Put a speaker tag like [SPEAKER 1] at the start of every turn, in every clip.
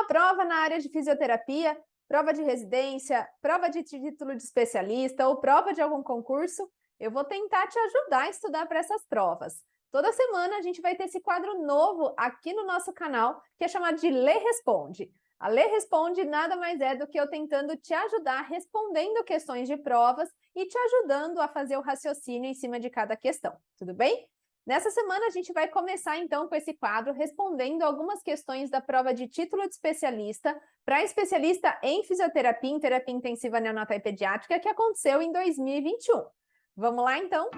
[SPEAKER 1] Alguma prova na área de fisioterapia, prova de residência, prova de título de especialista ou prova de algum concurso? Eu vou tentar te ajudar a estudar para essas provas. Toda semana a gente vai ter esse quadro novo aqui no nosso canal, que é chamado de Lê Responde. A Lê Responde nada mais é do que eu tentando te ajudar respondendo questões de provas e te ajudando a fazer o raciocínio em cima de cada questão, tudo bem? Nessa semana a gente vai começar então com esse quadro respondendo algumas questões da prova de título de especialista para especialista em fisioterapia em terapia intensiva neonatal e pediátrica que aconteceu em 2021. Vamos lá então?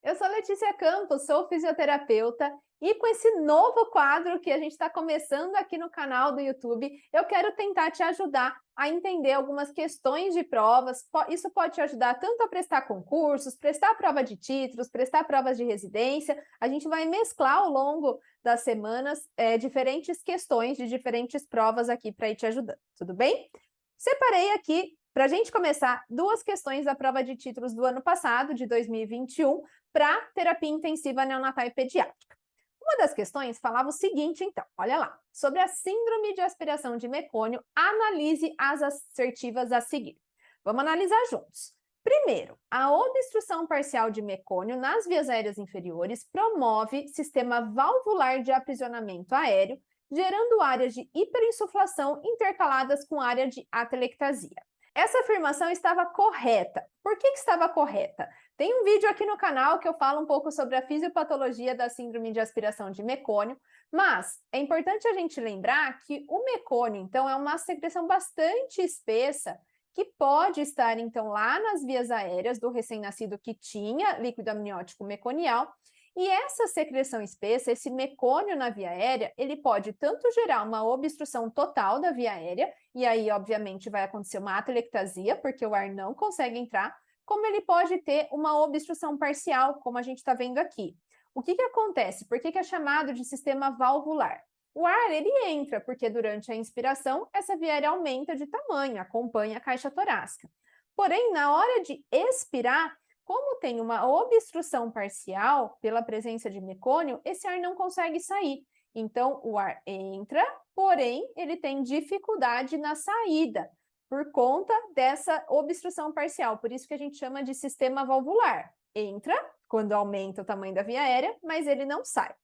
[SPEAKER 1] Eu sou Letícia Campos, sou fisioterapeuta e com esse novo quadro que a gente está começando aqui no canal do YouTube, eu quero tentar te ajudar a entender algumas questões de provas. Isso pode te ajudar tanto a prestar concursos, prestar prova de títulos, prestar provas de residência. A gente vai mesclar ao longo das semanas diferentes questões de diferentes provas aqui para ir te ajudando, tudo bem? Separei aqui, para a gente começar, duas questões da prova de títulos do ano passado, de 2021, para terapia intensiva neonatal e pediátrica. Uma das questões falava o seguinte, então, olha lá, sobre a síndrome de aspiração de mecônio, analise as assertivas a seguir. Vamos analisar juntos. Primeiro, a obstrução parcial de mecônio nas vias aéreas inferiores promove sistema valvular de aprisionamento aéreo, gerando áreas de hiperinsuflação intercaladas com área de atelectasia. Essa afirmação estava correta. Por que estava correta? Tem um vídeo aqui no canal que eu falo um pouco sobre a fisiopatologia da síndrome de aspiração de mecônio, mas é importante a gente lembrar que o mecônio, então, é uma secreção bastante espessa que pode estar, então, lá nas vias aéreas do recém-nascido que tinha líquido amniótico meconial. E essa secreção espessa, esse mecônio na via aérea, ele pode tanto gerar uma obstrução total da via aérea, e aí, obviamente, vai acontecer uma atelectasia, porque o ar não consegue entrar, como ele pode ter uma obstrução parcial, como a gente está vendo aqui. O que acontece? Por que é chamado de sistema valvular? O ar, ele entra, porque durante a inspiração, essa via aérea aumenta de tamanho, acompanha a caixa torácica. Porém, na hora de expirar, como tem uma obstrução parcial pela presença de mecônio, esse ar não consegue sair. Então, o ar entra, porém, ele tem dificuldade na saída, por conta dessa obstrução parcial. Por isso que a gente chama de sistema valvular. Entra, quando aumenta o tamanho da via aérea, mas ele não sai.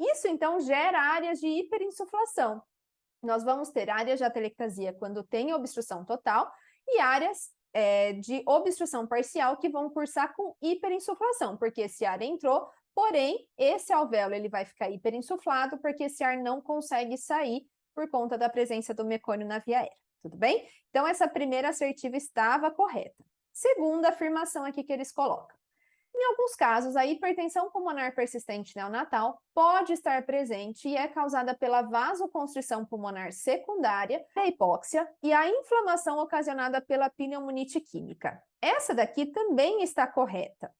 [SPEAKER 1] Isso, então, gera áreas de hiperinsuflação. Nós vamos ter áreas de atelectasia quando tem obstrução total e áreas de obstrução parcial que vão cursar com hiperinsuflação, porque esse ar entrou, porém, esse alvéolo ele vai ficar hiperinsuflado porque esse ar não consegue sair por conta da presença do mecônio na via aérea, tudo bem? Então, essa primeira assertiva estava correta. Segunda afirmação aqui que eles colocam. Em alguns casos, a hipertensão pulmonar persistente neonatal pode estar presente e é causada pela vasoconstrição pulmonar secundária, a hipóxia e a inflamação ocasionada pela pneumonite química. Essa daqui também está correta.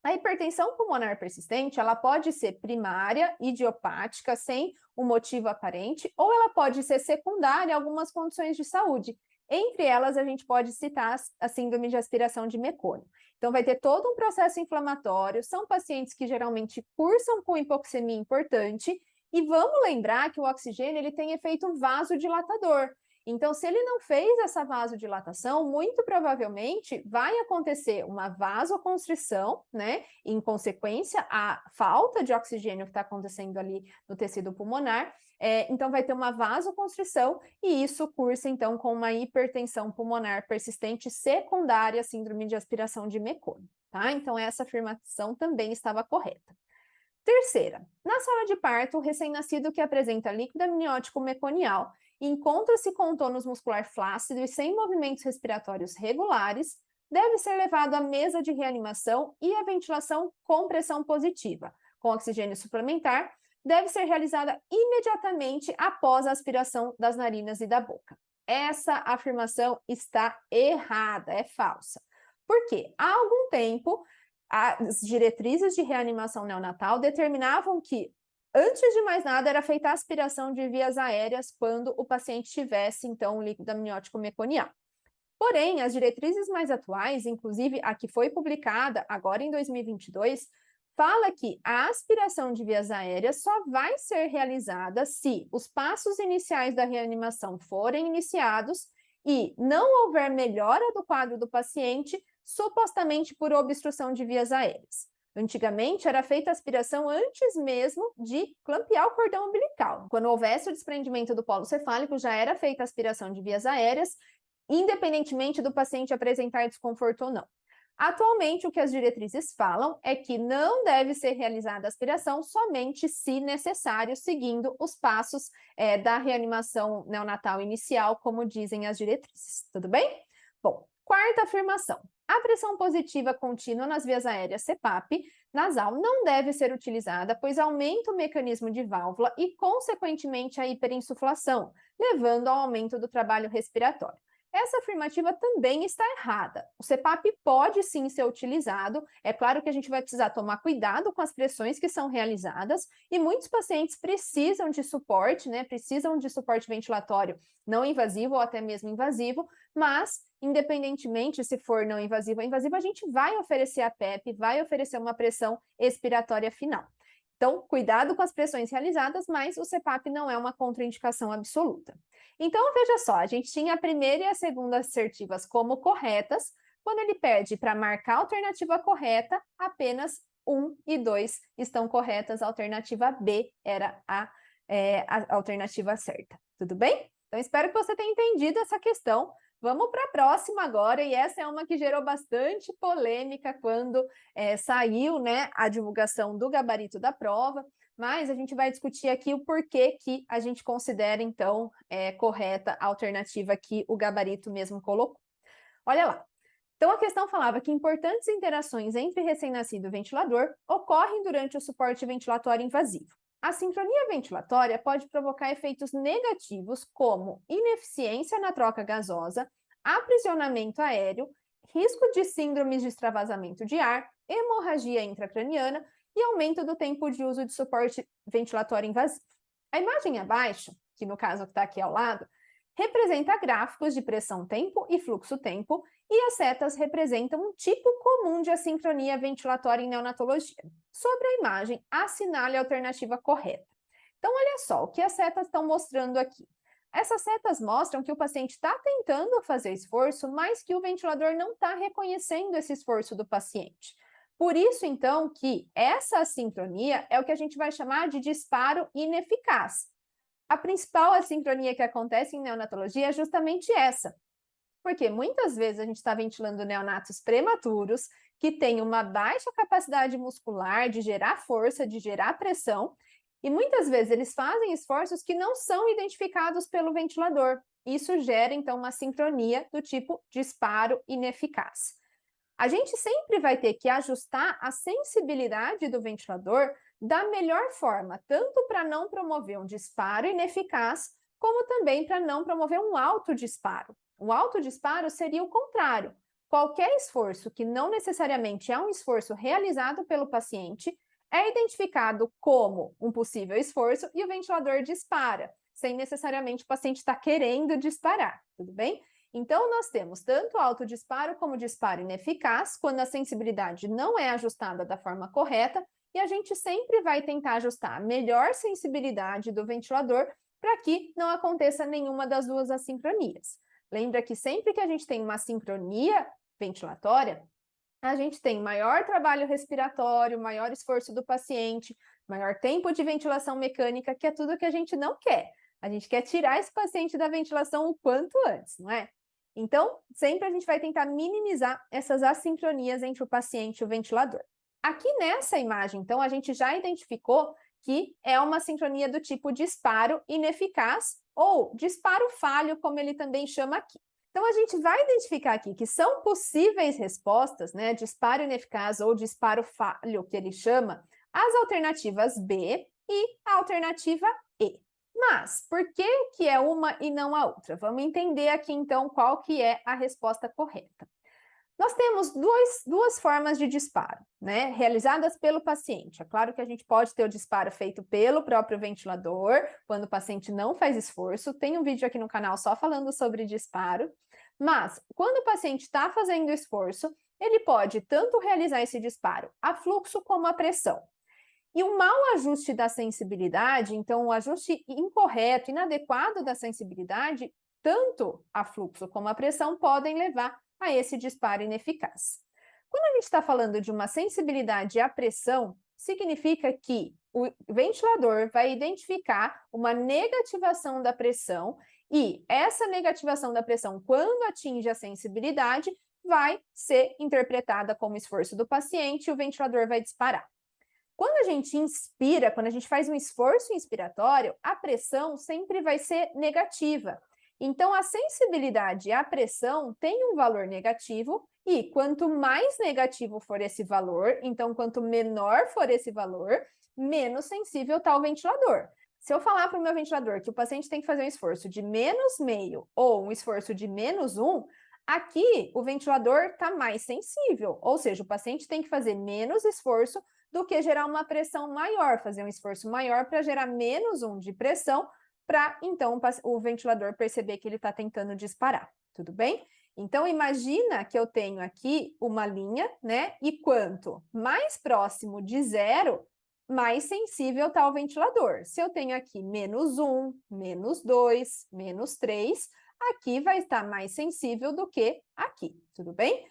[SPEAKER 1] A hipertensão pulmonar persistente, ela pode ser primária, idiopática, sem um motivo aparente, ou ela pode ser secundária em algumas condições de saúde. Entre elas, a gente pode citar a síndrome de aspiração de mecônio. Então, vai ter todo um processo inflamatório, são pacientes que geralmente cursam com hipoxemia importante, e vamos lembrar que o oxigênio ele tem efeito vasodilatador. Então, se ele não fez essa vasodilatação, muito provavelmente vai acontecer uma vasoconstrição, né? Em consequência, a falta de oxigênio que está acontecendo ali no tecido pulmonar. Então, vai ter uma vasoconstrição e isso cursa, então, com uma hipertensão pulmonar persistente secundária à síndrome de aspiração de mecônio, tá? Então, essa afirmação também estava correta. Terceira, na sala de parto, o recém-nascido que apresenta líquido amniótico meconial encontra-se com o tônus muscular flácido e sem movimentos respiratórios regulares, deve ser levado à mesa de reanimação e a ventilação com pressão positiva, com oxigênio suplementar, deve ser realizada imediatamente após a aspiração das narinas e da boca. Essa afirmação está errada, é falsa. Por quê? Há algum tempo, as diretrizes de reanimação neonatal determinavam que, antes de mais nada, era feita a aspiração de vias aéreas quando o paciente tivesse, então, um líquido amniótico meconial. Porém, as diretrizes mais atuais, inclusive a que foi publicada agora em 2022, fala que a aspiração de vias aéreas só vai ser realizada se os passos iniciais da reanimação forem iniciados e não houver melhora do quadro do paciente, supostamente por obstrução de vias aéreas. Antigamente, era feita a aspiração antes mesmo de clampear o cordão umbilical. Quando houvesse o desprendimento do polo cefálico, já era feita a aspiração de vias aéreas, independentemente do paciente apresentar desconforto ou não. Atualmente, o que as diretrizes falam é que não deve ser realizada a aspiração somente se necessário, seguindo os passos da reanimação neonatal inicial, como dizem as diretrizes. Tudo bem? Bom, quarta afirmação. A pressão positiva contínua nas vias aéreas CPAP nasal não deve ser utilizada, pois aumenta o mecanismo de válvula e, consequentemente, a hiperinsuflação, levando ao aumento do trabalho respiratório. Essa afirmativa também está errada. O CPAP pode sim ser utilizado, é claro que a gente vai precisar tomar cuidado com as pressões que são realizadas e muitos pacientes precisam de suporte, né? Precisam de suporte ventilatório não invasivo ou até mesmo invasivo, mas independentemente se for não invasivo ou invasivo, a gente vai oferecer a PEP, vai oferecer uma pressão expiratória final. Então, cuidado com as pressões realizadas, mas o CPAP não é uma contraindicação absoluta. Então, veja só, a gente tinha a primeira e a segunda assertivas como corretas, quando ele pede para marcar a alternativa correta, apenas 1 e 2 estão corretas, a alternativa B era a alternativa certa. Tudo bem? Então, espero que você tenha entendido essa questão. Vamos para a próxima agora, e essa é uma que gerou bastante polêmica quando saiu, né, a divulgação do gabarito da prova, mas a gente vai discutir aqui o porquê que a gente considera, então, correta a alternativa que o gabarito mesmo colocou. Olha lá. Então, a questão falava que importantes interações entre recém-nascido e ventilador ocorrem durante o suporte ventilatório invasivo. A sincronia ventilatória pode provocar efeitos negativos como ineficiência na troca gasosa, aprisionamento aéreo, risco de síndromes de extravasamento de ar, hemorragia intracraniana e aumento do tempo de uso de suporte ventilatório invasivo. A imagem abaixo, que no caso está aqui ao lado, representa gráficos de pressão-tempo e fluxo-tempo, e as setas representam um tipo comum de assincronia ventilatória em neonatologia. Sobre a imagem, assinale a alternativa correta. Então, olha só o que as setas estão mostrando aqui. Essas setas mostram que o paciente está tentando fazer esforço, mas que o ventilador não está reconhecendo esse esforço do paciente. Por isso, então, que essa assincronia é o que a gente vai chamar de disparo ineficaz. A principal assincronia que acontece em neonatologia é justamente essa, porque muitas vezes a gente está ventilando neonatos prematuros, que têm uma baixa capacidade muscular de gerar força, de gerar pressão, e muitas vezes eles fazem esforços que não são identificados pelo ventilador. Isso gera, então, uma sincronia do tipo disparo ineficaz. A gente sempre vai ter que ajustar a sensibilidade do ventilador da melhor forma, tanto para não promover um disparo ineficaz, como também para não promover um autodisparo. O autodisparo seria o contrário. Qualquer esforço que não necessariamente é um esforço realizado pelo paciente é identificado como um possível esforço e o ventilador dispara, sem necessariamente o paciente estar querendo disparar, tudo bem? Então, nós temos tanto autodisparo como disparo ineficaz, quando a sensibilidade não é ajustada da forma correta, e a gente sempre vai tentar ajustar a melhor sensibilidade do ventilador para que não aconteça nenhuma das duas assincronias. Lembra que sempre que a gente tem uma sincronia ventilatória, a gente tem maior trabalho respiratório, maior esforço do paciente, maior tempo de ventilação mecânica, que é tudo que a gente não quer. A gente quer tirar esse paciente da ventilação o quanto antes, não é? Então, sempre a gente vai tentar minimizar essas assincronias entre o paciente e o ventilador. Aqui nessa imagem, então, a gente já identificou que é uma sincronia do tipo disparo ineficaz ou disparo falho, como ele também chama aqui. Então, a gente vai identificar aqui que são possíveis respostas, né, disparo ineficaz ou disparo falho, que ele chama, as alternativas B e a alternativa E. Mas, por que é uma e não a outra? Vamos entender aqui, então, qual que é a resposta correta. Nós temos duas formas de disparo, né, realizadas pelo paciente. É claro que a gente pode ter o disparo feito pelo próprio ventilador, quando o paciente não faz esforço. Tem um vídeo aqui no canal só falando sobre disparo. Mas, quando o paciente está fazendo esforço, ele pode tanto realizar esse disparo a fluxo como a pressão. E o mau ajuste da sensibilidade, então o ajuste incorreto, inadequado da sensibilidade, tanto a fluxo como a pressão, podem levar a esse disparo ineficaz. Quando a gente está falando de uma sensibilidade à pressão, significa que o ventilador vai identificar uma negativação da pressão e essa negativação da pressão, quando atinge a sensibilidade, vai ser interpretada como esforço do paciente e o ventilador vai disparar. Quando a gente inspira, quando a gente faz um esforço inspiratório, a pressão sempre vai ser negativa. Então, a sensibilidade à pressão tem um valor negativo e quanto mais negativo for esse valor, então quanto menor for esse valor, menos sensível está o ventilador. Se eu falar para o meu ventilador que o paciente tem que fazer um esforço de -0,5 ou um esforço de -1, aqui o ventilador está mais sensível, ou seja, o paciente tem que fazer menos esforço do que gerar uma pressão maior, fazer um esforço maior para gerar -1 de pressão, para então o ventilador perceber que ele está tentando disparar, tudo bem? Então, imagina que eu tenho aqui uma linha, né? E quanto mais próximo de zero, mais sensível está o ventilador. Se eu tenho aqui -1, -2, -3, aqui vai estar mais sensível do que aqui, tudo bem?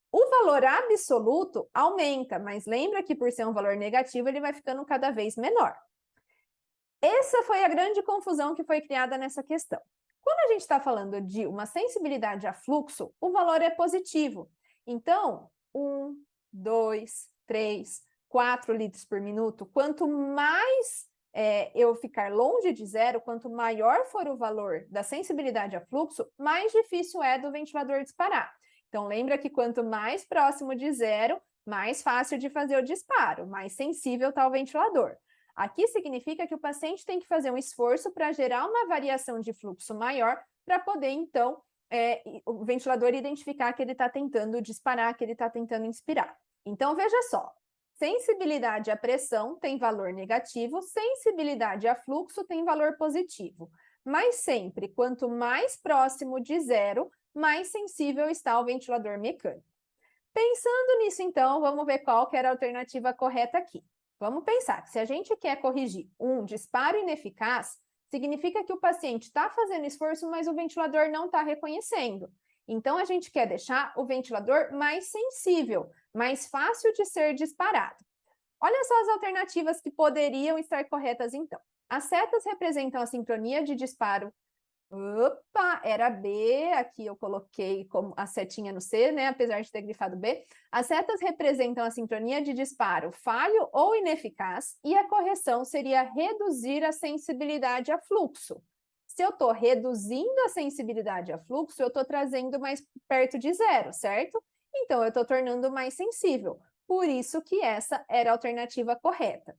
[SPEAKER 1] O valor absoluto aumenta, mas lembra que por ser um valor negativo, ele vai ficando cada vez menor. Essa foi a grande confusão que foi criada nessa questão. Quando a gente está falando de uma sensibilidade a fluxo, o valor é positivo. Então, 1, 2, 3, 4 litros por minuto, quanto mais eu ficar longe de zero, quanto maior for o valor da sensibilidade a fluxo, mais difícil é do ventilador disparar. Então, lembra que quanto mais próximo de zero, mais fácil de fazer o disparo, mais sensível está o ventilador. Aqui significa que o paciente tem que fazer um esforço para gerar uma variação de fluxo maior para poder, então, o ventilador identificar que ele está tentando disparar, que ele está tentando inspirar. Então, veja só, sensibilidade à pressão tem valor negativo, sensibilidade a fluxo tem valor positivo. Mas sempre, quanto mais próximo de zero, mais sensível está o ventilador mecânico. Pensando nisso, então, vamos ver qual que era a alternativa correta aqui. Vamos pensar que se a gente quer corrigir um disparo ineficaz, significa que o paciente está fazendo esforço, mas o ventilador não está reconhecendo. Então, a gente quer deixar o ventilador mais sensível, mais fácil de ser disparado. Olha só as alternativas que poderiam estar corretas, então. As setas representam a sincronia de disparo. Opa, era B, aqui eu coloquei como a setinha no C, né? Apesar de ter grifado B. As setas representam a sincronia de disparo falho ou ineficaz e a correção seria reduzir a sensibilidade a fluxo. Se eu estou reduzindo a sensibilidade a fluxo, eu estou trazendo mais perto de zero, certo? Então, eu estou tornando mais sensível. Por isso que essa era a alternativa correta.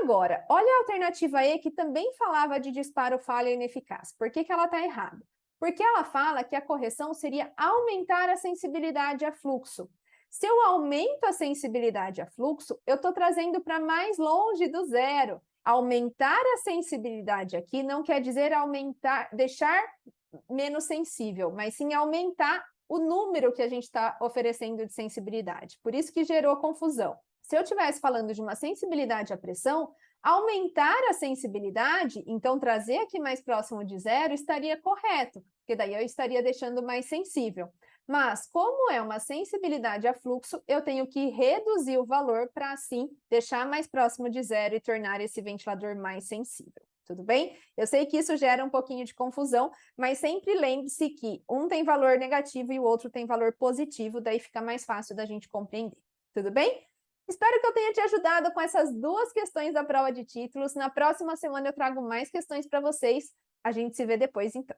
[SPEAKER 1] Agora, olha a alternativa E, que também falava de disparo falho e ineficaz. Por que ela está errada? Porque ela fala que a correção seria aumentar a sensibilidade a fluxo. Se eu aumento a sensibilidade a fluxo, eu estou trazendo para mais longe do zero. Aumentar a sensibilidade aqui não quer dizer aumentar, deixar menos sensível, mas sim aumentar o número que a gente está oferecendo de sensibilidade. Por isso que gerou confusão. Se eu estivesse falando de uma sensibilidade à pressão, aumentar a sensibilidade, então trazer aqui mais próximo de zero, estaria correto, porque daí eu estaria deixando mais sensível. Mas, como é uma sensibilidade a fluxo, eu tenho que reduzir o valor para, assim, deixar mais próximo de zero e tornar esse ventilador mais sensível. Tudo bem? Eu sei que isso gera um pouquinho de confusão, mas sempre lembre-se que um tem valor negativo e o outro tem valor positivo, daí fica mais fácil da gente compreender. Tudo bem? Espero que eu tenha te ajudado com essas duas questões da prova de títulos. Na próxima semana eu trago mais questões para vocês. A gente se vê depois, então.